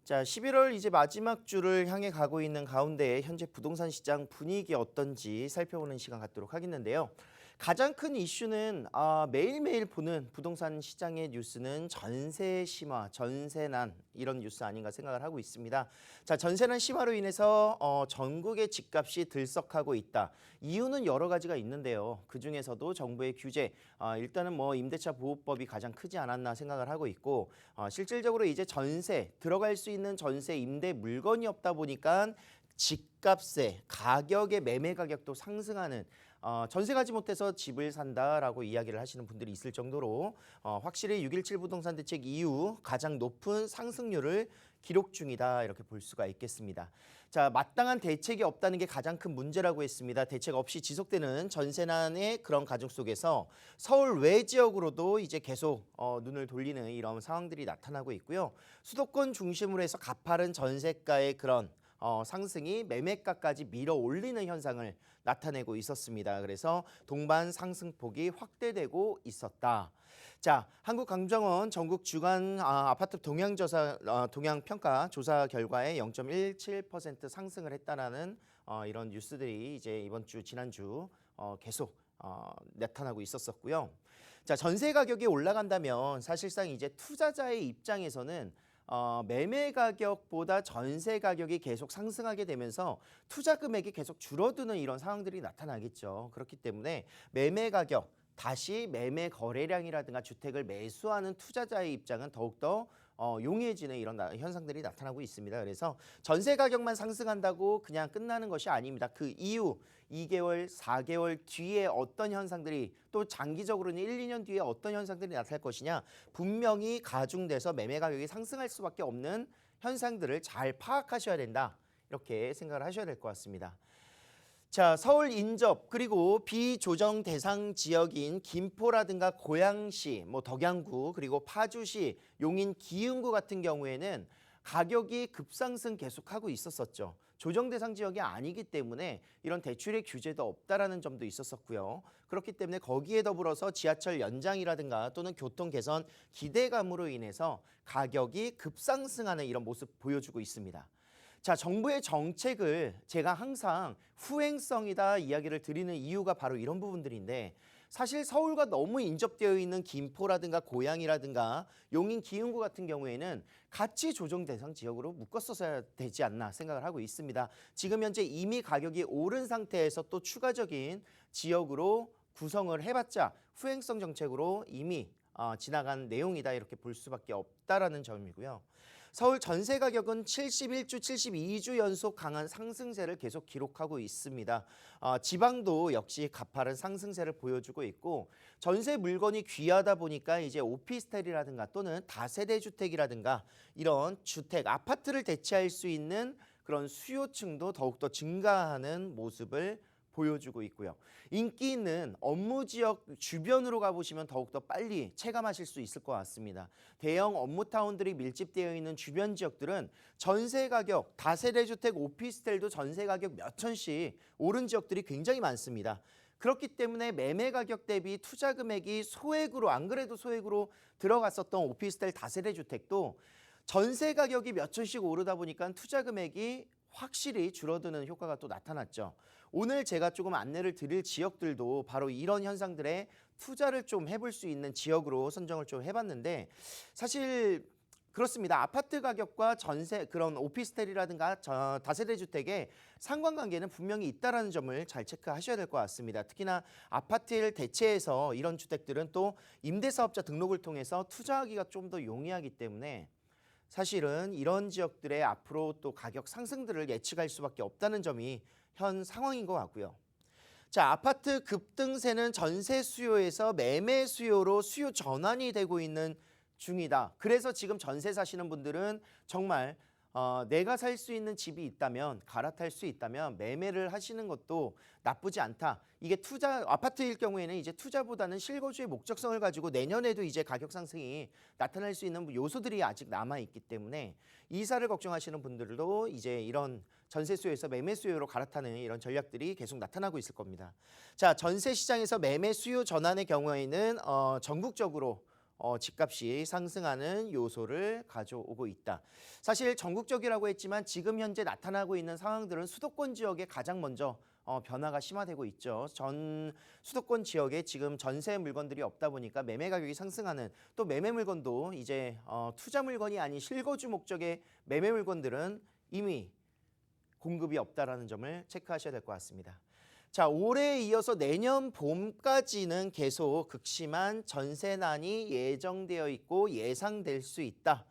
자, 11월 이제 마지막 주를 향해 가고 있는 가운데 현재 부동산 시장 분위기 어떤지 살펴보는 시간 갖도록 하겠는데요. 가장 큰 이슈는 매일매일 보는 부동산 시장의 뉴스는 전세 심화, 전세난 이런 뉴스 아닌가 생각을 하고 있습니다. 자, 전세난 심화로 인해서 전국의 집값이 들썩하고 있다. 이유는 여러 가지가 있는데요. 그중에서도 정부의 규제, 일단은 뭐 임대차 보호법이 가장 크지 않았나 생각을 하고 있고 실질적으로 이제 전세, 들어갈 수 있는 전세 임대 물건이 없다 보니까 집값의 가격의 매매 가격도 상승하는 전세 가지 못해서 집을 산다라고 이야기를 하시는 분들이 있을 정도로 확실히 6.17 부동산 대책 이후 가장 높은 상승률을 기록 중이다 이렇게 볼 수가 있겠습니다. 자, 마땅한 대책이 없다는 게 가장 큰 문제라고 했습니다. 대책 없이 지속되는 전세난의 그런 가중 속에서 서울 외 지역으로도 이제 계속 눈을 돌리는 이런 상황들이 나타나고 있고요. 수도권 중심으로 해서 가파른 전세가의 그런 상승이 매매가까지 밀어 올리는 현상을 나타내고 있었습니다. 그래서 동반 상승폭이 확대되고 있었다. 자, 한국감정원 전국 주간 아파트 동향평가 조사 결과에 0.17% 상승을 했다라는 이런 뉴스들이 이제 이번 주 지난주 계속 나타나고 있었었고요. 자, 전세 가격이 올라간다면 사실상 이제 투자자의 입장에서는 매매 가격보다 전세 가격이 계속 상승하게 되면서 투자 금액이 계속 줄어드는 이런 상황들이 나타나겠죠. 그렇기 때문에 매매 가격, 다시 매매 거래량이라든가 주택을 매수하는 투자자의 입장은 더욱더 용이해지는 이런 현상들이 나타나고 있습니다. 그래서 전세 가격만 상승한다고 그냥 끝나는 것이 아닙니다. 그 이후 2개월, 4개월 뒤에 어떤 현상들이 또 장기적으로는 1, 2년 뒤에 어떤 현상들이 나타날 것이냐 분명히 가중돼서 매매 가격이 상승할 수밖에 없는 현상들을 잘 파악하셔야 된다. 이렇게 생각을 하셔야 될 것 같습니다. 자, 서울 인접 그리고 비조정 대상 지역인 김포라든가 고양시, 덕양구 그리고 파주시, 용인 기흥구 같은 경우에는 가격이 급상승 계속하고 있었었죠. 조정 대상 지역이 아니기 때문에 이런 대출의 규제도 없다라는 점도 있었었고요. 그렇기 때문에 거기에 더불어서 지하철 연장이라든가 또는 교통 개선 기대감으로 인해서 가격이 급상승하는 이런 모습 보여주고 있습니다. 자, 정부의 정책을 제가 항상 후행성이다 이야기를 드리는 이유가 바로 이런 부분들인데 사실 서울과 너무 인접되어 있는 김포라든가 고양이라든가 용인 기흥구 같은 경우에는 같이 조정 대상 지역으로 묶었어야 되지 않나 생각을 하고 있습니다. 지금 현재 이미 가격이 오른 상태에서 또 추가적인 지역으로 구성을 해봤자 후행성 정책으로 이미 지나간 내용이다 이렇게 볼 수밖에 없다라는 점이고요. 서울 전세 가격은 71주, 72주 연속 강한 상승세를 계속 기록하고 있습니다. 지방도 역시 가파른 상승세를 보여주고 있고 전세 물건이 귀하다 보니까 이제 오피스텔이라든가 또는 다세대 주택이라든가 이런 주택, 아파트를 대체할 수 있는 그런 수요층도 더욱더 증가하는 모습을 보여주고 있고요. 인기 있는 업무 지역 주변으로 가보시면 더욱더 빨리 체감하실 수 있을 것 같습니다. 대형 업무타운들이 밀집되어 있는 주변 지역들은 전세 가격, 다세대 주택, 오피스텔도 전세 가격 몇 천씩 오른 지역들이 굉장히 많습니다. 그렇기 때문에 매매 가격 대비 투자 금액이 소액으로 안 그래도 소액으로 들어갔었던 오피스텔 다세대 주택도 전세 가격이 몇 천씩 오르다 보니까 투자 금액이 확실히 줄어드는 효과가 또 나타났죠. 오늘 제가 조금 안내를 드릴 지역들도 바로 이런 현상들에 투자를 좀 해볼 수 있는 지역으로 선정을 좀 해봤는데 사실 그렇습니다. 아파트 가격과 전세 그런 오피스텔이라든가 다세대 주택의 상관관계는 분명히 있다는 점을 잘 체크하셔야 될 것 같습니다. 특히나 아파트를 대체해서 이런 주택들은 또 임대사업자 등록을 통해서 투자하기가 좀 더 용이하기 때문에 사실은 이런 지역들의 앞으로 또 가격 상승들을 예측할 수밖에 없다는 점이 현 상황인 것 같고요. 자, 아파트 급등세는 전세 수요에서 매매 수요로 수요 전환이 되고 있는 중이다. 그래서 지금 전세 사시는 분들은 정말 내가 살 수 있는 집이 있다면 갈아탈 수 있다면 매매를 하시는 것도 나쁘지 않다. 이게 투자 아파트일 경우에는 이제 투자보다는 실거주의 목적성을 가지고 내년에도 이제 가격 상승이 나타날 수 있는 요소들이 아직 남아 있기 때문에 이사를 걱정하시는 분들도 이제 이런 전세 수요에서 매매 수요로 갈아타는 이런 전략들이 계속 나타나고 있을 겁니다. 자, 전세 시장에서 매매 수요 전환의 경우에는 전국적으로 집값이 상승하는 요소를 가져오고 있다. 사실 전국적이라고 했지만 지금 현재 나타나고 있는 상황들은 수도권 지역에 가장 먼저 변화가 심화되고 있죠. 전 수도권 지역에 지금 전세 물건들이 없다 보니까 매매 가격이 상승하는, 또 매매 물건도 이제 투자 물건이 아닌 실거주 목적의 매매 물건들은 이미 공급이 없다라는 점을 체크하셔야 될 것 같습니다. 자, 올해에 이어서 내년 봄까지는 계속 극심한 전세난이 예정되어 있고 예상될 수 있다.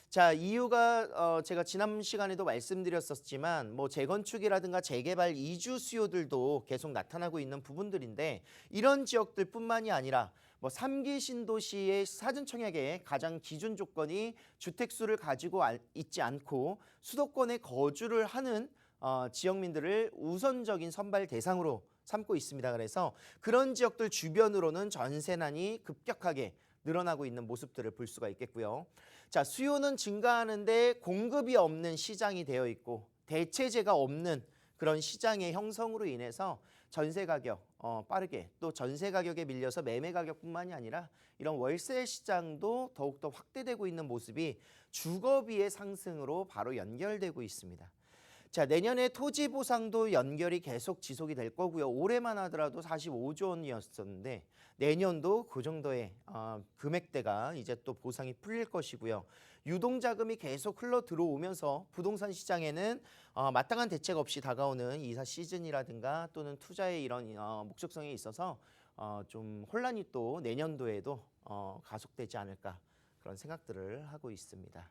자, 이유가 제가 지난 시간에도 말씀드렸었지만 뭐 재건축이라든가 재개발 이주 수요들도 계속 나타나고 있는 부분들인데, 이런 지역들뿐만이 아니라 뭐 3기 신도시의 사전청약의 가장 기준 조건이 주택수를 가지고 있지 않고 수도권에 거주를 하는 지역민들을 우선적인 선발 대상으로 삼고 있습니다. 그래서 그런 지역들 주변으로는 전세난이 급격하게 늘어나고 있는 모습들을 볼 수가 있겠고요. 자, 수요는 증가하는데 공급이 없는 시장이 되어 있고 대체재가 없는 그런 시장의 형성으로 인해서 전세 가격 빠르게, 또 전세 가격에 밀려서 매매 가격뿐만이 아니라 이런 월세 시장도 더욱더 확대되고 있는 모습이 주거비의 상승으로 바로 연결되고 있습니다. 자, 내년에 토지 보상도 연결이 계속 지속이 될 거고요. 올해만 하더라도 45조 원이었었는데 내년도 그 정도의 금액대가 이제 또 보상이 풀릴 것이고요. 유동자금이 계속 흘러 들어오면서 부동산 시장에는 마땅한 대책 없이 다가오는 이사 시즌이라든가 또는 투자의 이런 목적성에 있어서 좀 혼란이 또 내년도에도 가속되지 않을까, 그런 생각들을 하고 있습니다.